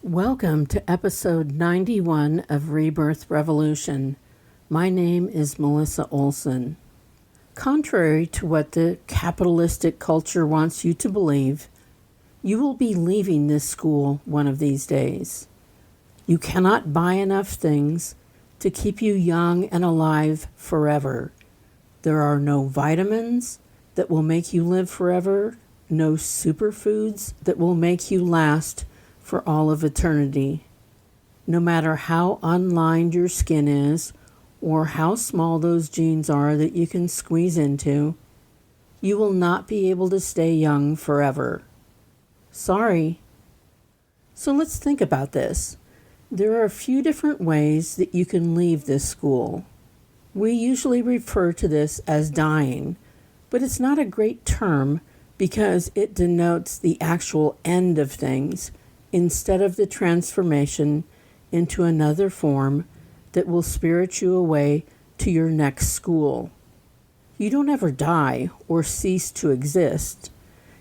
Welcome to episode 91 of Rebirth Revolution. My name is Melissa Olson. Contrary to what the capitalistic culture wants you to believe, you will be leaving this school one of these days. You cannot buy enough things to keep you young and alive forever. There are no vitamins that will make you live forever, no superfoods that will make you last for all of eternity. No matter how unlined your skin is or how small those jeans are that you can squeeze into, you will not be able to stay young forever. Sorry. So let's think about this. There are a few different ways that you can leave this school. We usually refer to this as dying, but it's not a great term because it denotes the actual end of things instead of the transformation into another form that will spirit you away to your next school. You don't ever die or cease to exist.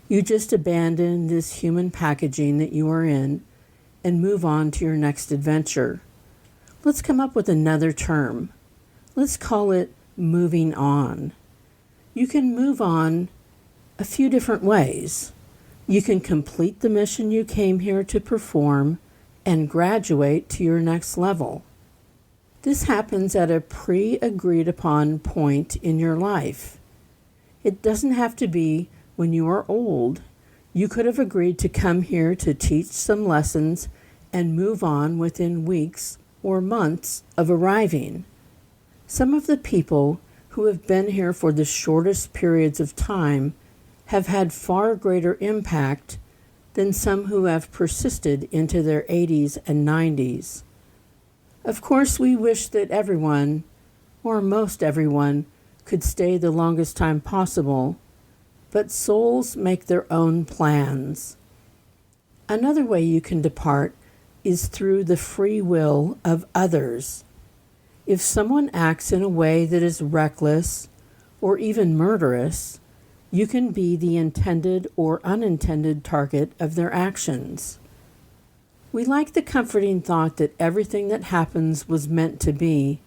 You just abandon this human packaging that you are in and move on to your next adventure. Let's come up with another term. Let's call it moving on. You can move on a few different ways. You can complete the mission you came here to perform and graduate to your next level. This happens at a pre-agreed upon point in your life. It doesn't have to be when you are old. You could have agreed to come here to teach some lessons and move on within weeks or months of arriving. Some of the people who have been here for the shortest periods of time have had far greater impact than some who have persisted into their 80s and 90s. Of course, we wish that everyone, or most everyone, could stay the longest time possible, but souls make their own plans. Another way you can depart is through the free will of others. If someone acts in a way that is reckless or even murderous, you can be the intended or unintended target of their actions. We like the comforting thought that everything that happens was meant to be,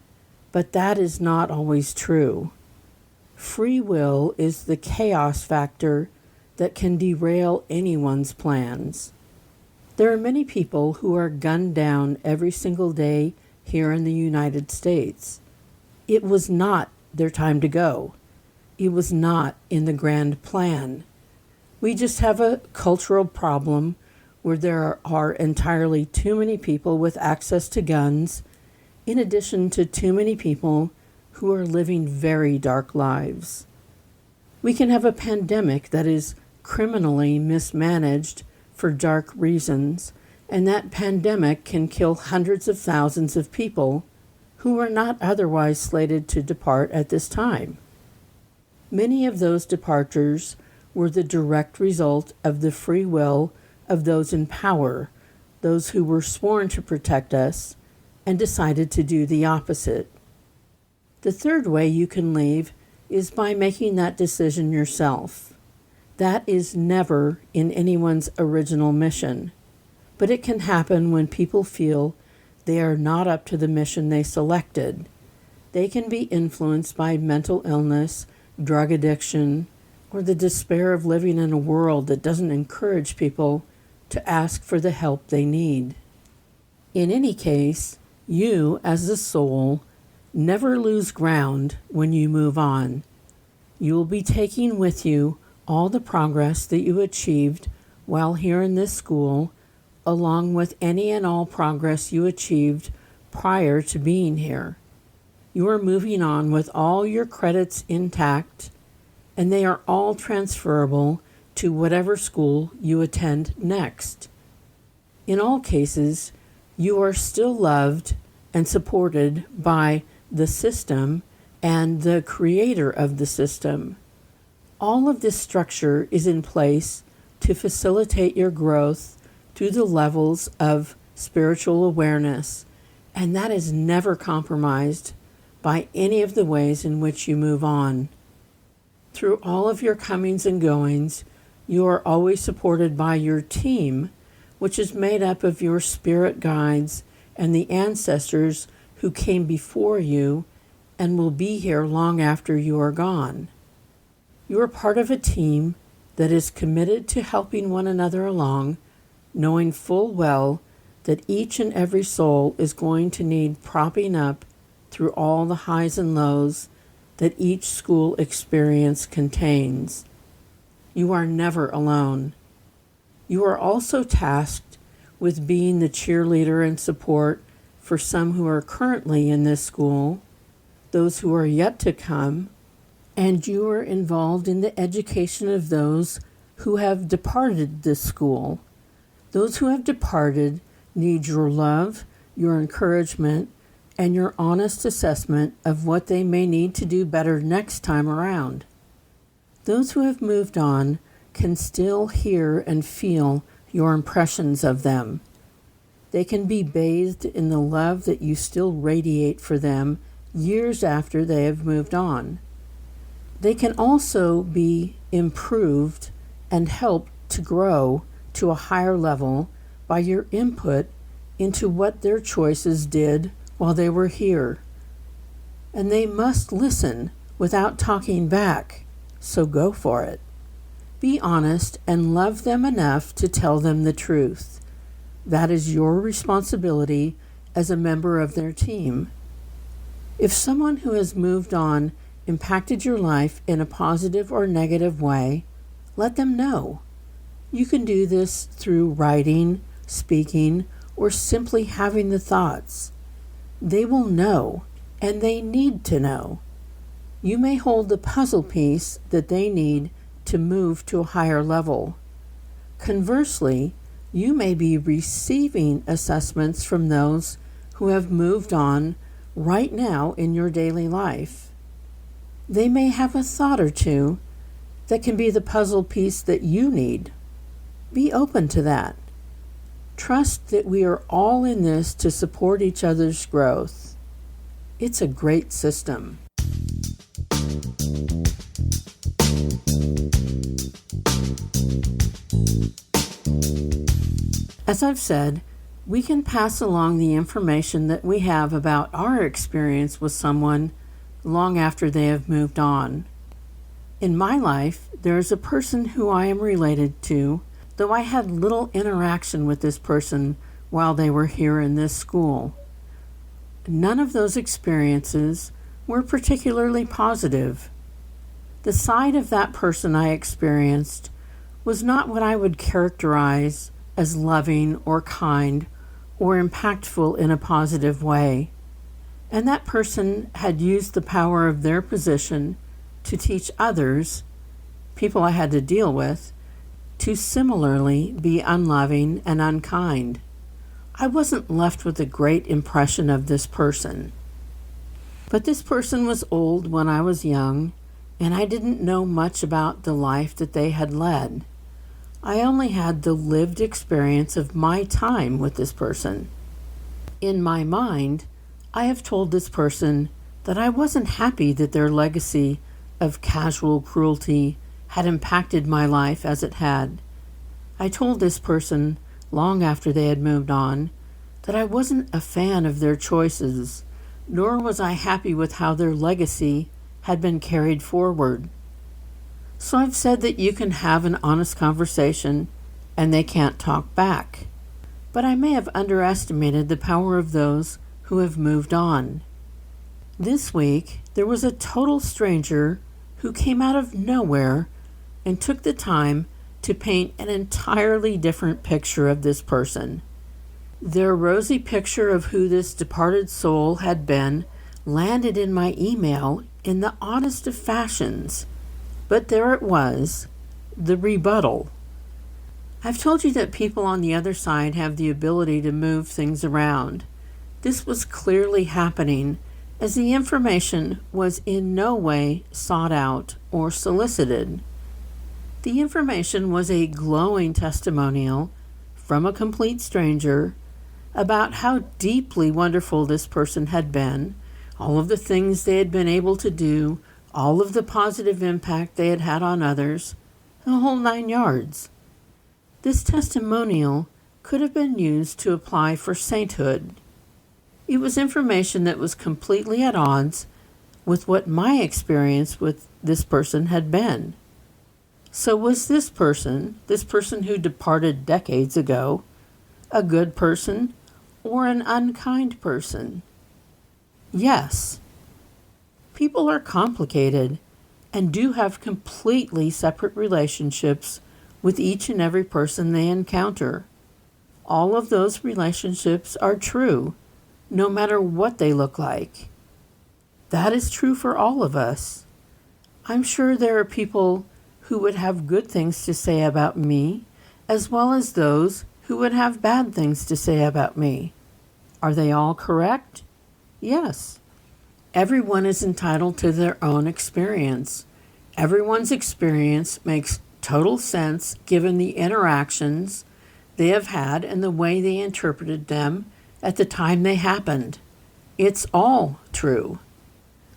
but that is not always true. Free will is the chaos factor that can derail anyone's plans. There are many people who are gunned down every single day here in the United States. It was not their time to go. It was not in the grand plan. We just have a cultural problem where there are entirely too many people with access to guns, in addition to too many people who are living very dark lives. We can have a pandemic that is criminally mismanaged for dark reasons, and that pandemic can kill hundreds of thousands of people who are not otherwise slated to depart at this time. Many of those departures were the direct result of the free will of those in power, those who were sworn to protect us, and decided to do the opposite. The third way you can leave is by making that decision yourself. That is never in anyone's original mission, but it can happen when people feel they are not up to the mission they selected. They can be influenced by mental illness, drug addiction, or the despair of living in a world that doesn't encourage people to ask for the help they need. In any case, you, as a soul, never lose ground when you move on. You will be taking with you all the progress that you achieved while here in this school, along with any and all progress you achieved prior to being here. You are moving on with all your credits intact, and they are all transferable to whatever school you attend next. In all cases, you are still loved and supported by the system and the creator of the system. All of this structure is in place to facilitate your growth through the levels of spiritual awareness, and that is never compromised by any of the ways in which you move on. Through all of your comings and goings, you are always supported by your team, which is made up of your spirit guides and the ancestors who came before you and will be here long after you are gone. You are part of a team that is committed to helping one another along, knowing full well that each and every soul is going to need propping up through all the highs and lows that each school experience contains. You are never alone. You are also tasked with being the cheerleader and support for some who are currently in this school, those who are yet to come, and you are involved in the education of those who have departed this school. Those who have departed need your love, your encouragement, and your honest assessment of what they may need to do better next time around. Those who have moved on can still hear and feel your impressions of them. They can be bathed in the love that you still radiate for them years after they have moved on. They can also be improved and helped to grow to a higher level by your input into what their choices did while they were here. And they must listen without talking back, so go for it. Be honest and love them enough to tell them the truth. That is your responsibility as a member of their team. If someone who has moved on impacted your life in a positive or negative way, let them know. You can do this through writing, speaking, or simply having the thoughts. They will know, and they need to know. You may hold the puzzle piece that they need to move to a higher level. Conversely, you may be receiving assessments from those who have moved on right now in your daily life. They may have a thought or two that can be the puzzle piece that you need. Be open to that. Trust that we are all in this to support each other's growth. It's a great system. As I've said, we can pass along the information that we have about our experience with someone long after they have moved on. In my life, there is a person who I am related to, though I had little interaction with this person while they were here in this school. None of those experiences were particularly positive. The side of that person I experienced was not what I would characterize as loving or kind or impactful in a positive way. And that person had used the power of their position to teach others, people I had to deal with, to similarly be unloving and unkind. I wasn't left with a great impression of this person. But this person was old when I was young, and I didn't know much about the life that they had led. I only had the lived experience of my time with this person. In my mind, I have told this person that I wasn't happy that their legacy of casual cruelty had impacted my life as it had. I told this person, long after they had moved on, that I wasn't a fan of their choices, nor was I happy with how their legacy had been carried forward. So I've said that you can have an honest conversation and they can't talk back. But I may have underestimated the power of those who have moved on. This week, there was a total stranger who came out of nowhere and took the time to paint an entirely different picture of this person. Their rosy picture of who this departed soul had been landed in my email in the oddest of fashions. But there it was, the rebuttal. I've told you that people on the other side have the ability to move things around. This was clearly happening, as the information was in no way sought out or solicited. The information was a glowing testimonial from a complete stranger about how deeply wonderful this person had been, all of the things they had been able to do, all of the positive impact they had had on others, the whole 9 yards. This testimonial could have been used to apply for sainthood. It was information that was completely at odds with what my experience with this person had been. So was this person who departed decades ago, a good person or an unkind person? Yes. People are complicated and do have completely separate relationships with each and every person they encounter. All of those relationships are true, no matter what they look like. That is true for all of us. I'm sure there are people who would have good things to say about me, as well as those who would have bad things to say about me. Are they all correct? Yes. Everyone is entitled to their own experience. Everyone's experience makes total sense given the interactions they have had and the way they interpreted them at the time they happened. It's all true.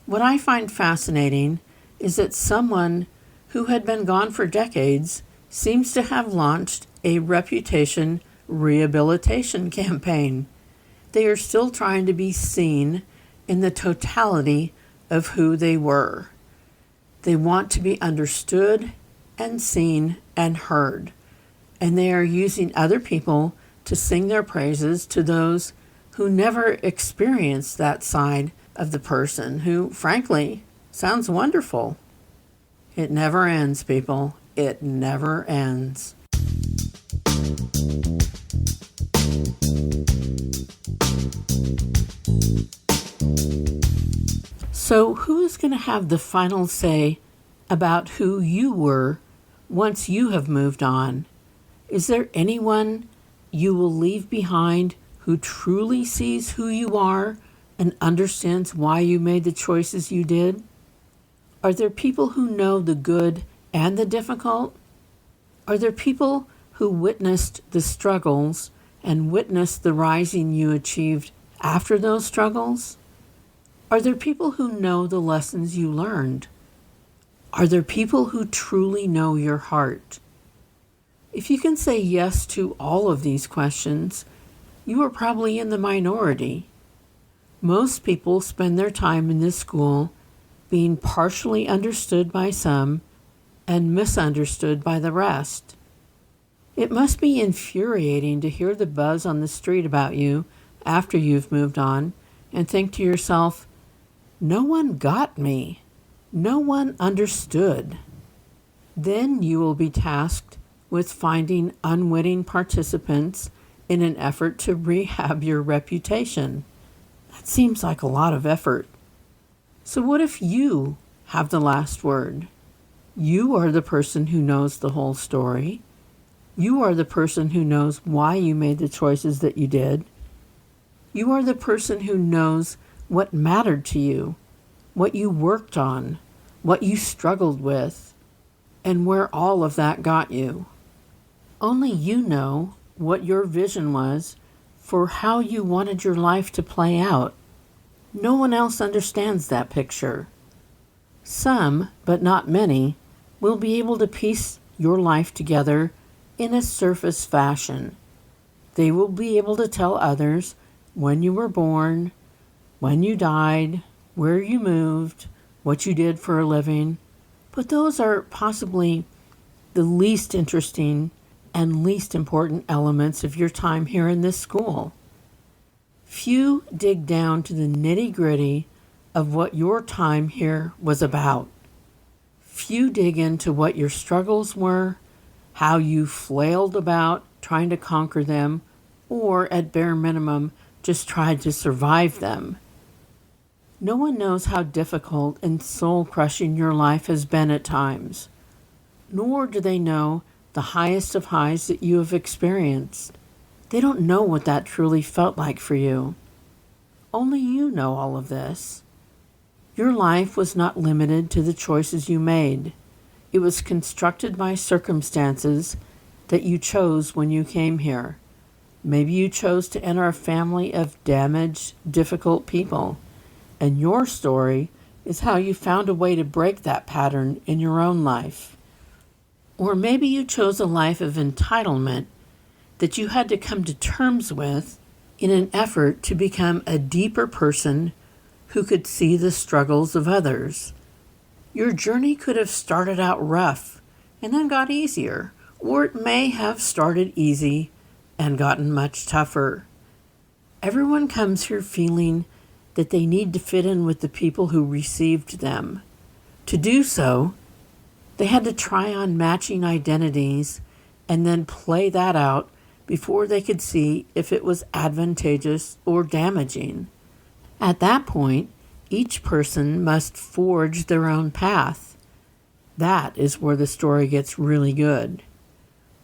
What I find fascinating is that someone who had been gone for decades seems to have launched a reputation rehabilitation campaign. They are still trying to be seen in the totality of who they were. They want to be understood and seen and heard, and they are using other people to sing their praises to those who never experienced that side of the person who, frankly, sounds wonderful. It never ends, people. It never ends. So who's going to have the final say about who you were once you have moved on? Is there anyone you will leave behind who truly sees who you are and understands why you made the choices you did? Are there people who know the good and the difficult? Are there people who witnessed the struggles and witnessed the rising you achieved after those struggles? Are there people who know the lessons you learned? Are there people who truly know your heart? If you can say yes to all of these questions, you are probably in the minority. Most people spend their time in this school being partially understood by some and misunderstood by the rest. It must be infuriating to hear the buzz on the street about you after you've moved on and think to yourself, no one got me. No one understood. Then you will be tasked with finding unwitting participants in an effort to rehab your reputation. That seems like a lot of effort. So what if you have the last word? You are the person who knows the whole story. You are the person who knows why you made the choices that you did. You are the person who knows what mattered to you, what you worked on, what you struggled with, and where all of that got you. Only you know what your vision was for how you wanted your life to play out. No one else understands that picture. Some, but not many, will be able to piece your life together in a surface fashion. They will be able to tell others when you were born, when you died, where you moved, what you did for a living, but those are possibly the least interesting and least important elements of your time here in this school. Few dig down to the nitty-gritty of what your time here was about. Few dig into what your struggles were, how you flailed about trying to conquer them, or at bare minimum, just tried to survive them. No one knows how difficult and soul-crushing your life has been at times, nor do they know the highest of highs that you have experienced. They don't know what that truly felt like for you. Only you know all of this. Your life was not limited to the choices you made. It was constructed by circumstances that you chose when you came here. Maybe you chose to enter a family of damaged, difficult people, and your story is how you found a way to break that pattern in your own life. Or maybe you chose a life of entitlement that you had to come to terms with in an effort to become a deeper person who could see the struggles of others. Your journey could have started out rough and then got easier, or it may have started easy and gotten much tougher. Everyone comes here feeling that they need to fit in with the people who received them. To do so, they had to try on matching identities and then play that out before they could see if it was advantageous or damaging. At that point, each person must forge their own path. That is where the story gets really good.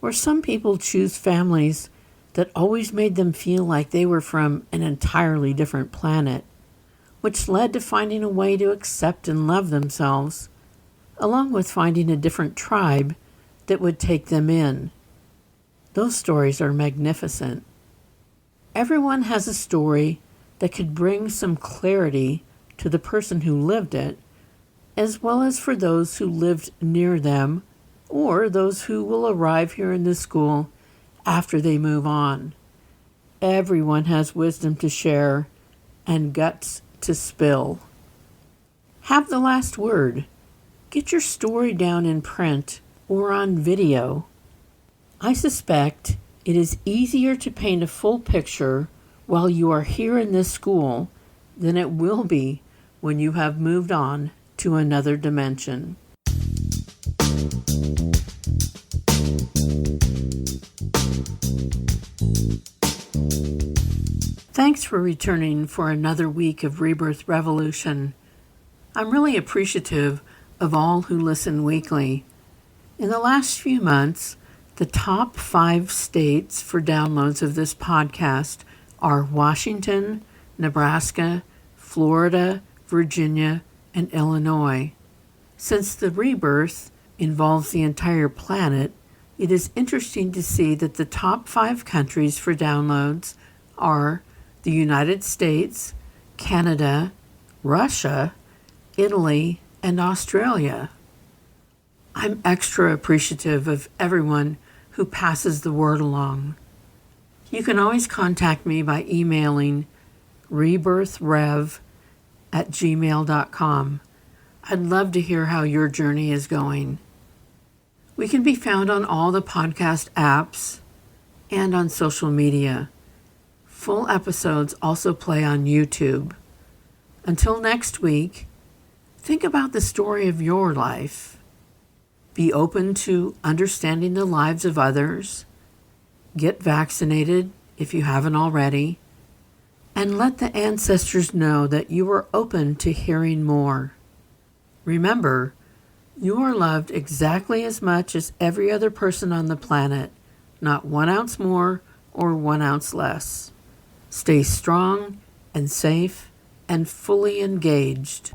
Where some people choose families that always made them feel like they were from an entirely different planet, which led to finding a way to accept and love themselves, along with finding a different tribe that would take them in. Those stories are magnificent. Everyone has a story that could bring some clarity to the person who lived it, as well as for those who lived near them or those who will arrive here in the school after they move on. Everyone has wisdom to share and guts to spill. Have the last word. Get your story down in print or on video. I suspect it is easier to paint a full picture while you are here in this school than it will be when you have moved on to another dimension. Thanks for returning for another week of Rebirth Revolution. I'm really appreciative of all who listen weekly. In the last few months, the top 5 states for downloads of this podcast are Washington, Nebraska, Florida, Virginia, and Illinois. Since the rebirth involves the entire planet, it is interesting to see that the top 5 countries for downloads are the United States, Canada, Russia, Italy, and Australia. I'm extra appreciative of everyone who passes the word along. You can always contact me by emailing rebirthrev@gmail.com. I'd love to hear how your journey is going. We can be found on all the podcast apps and on social media. Full episodes also play on YouTube. Until next week, think about the story of your life. Be open to understanding the lives of others. Get vaccinated if you haven't already. And let the ancestors know that you are open to hearing more. Remember, you are loved exactly as much as every other person on the planet, not 1 ounce more or 1 ounce less. Stay strong and safe and fully engaged.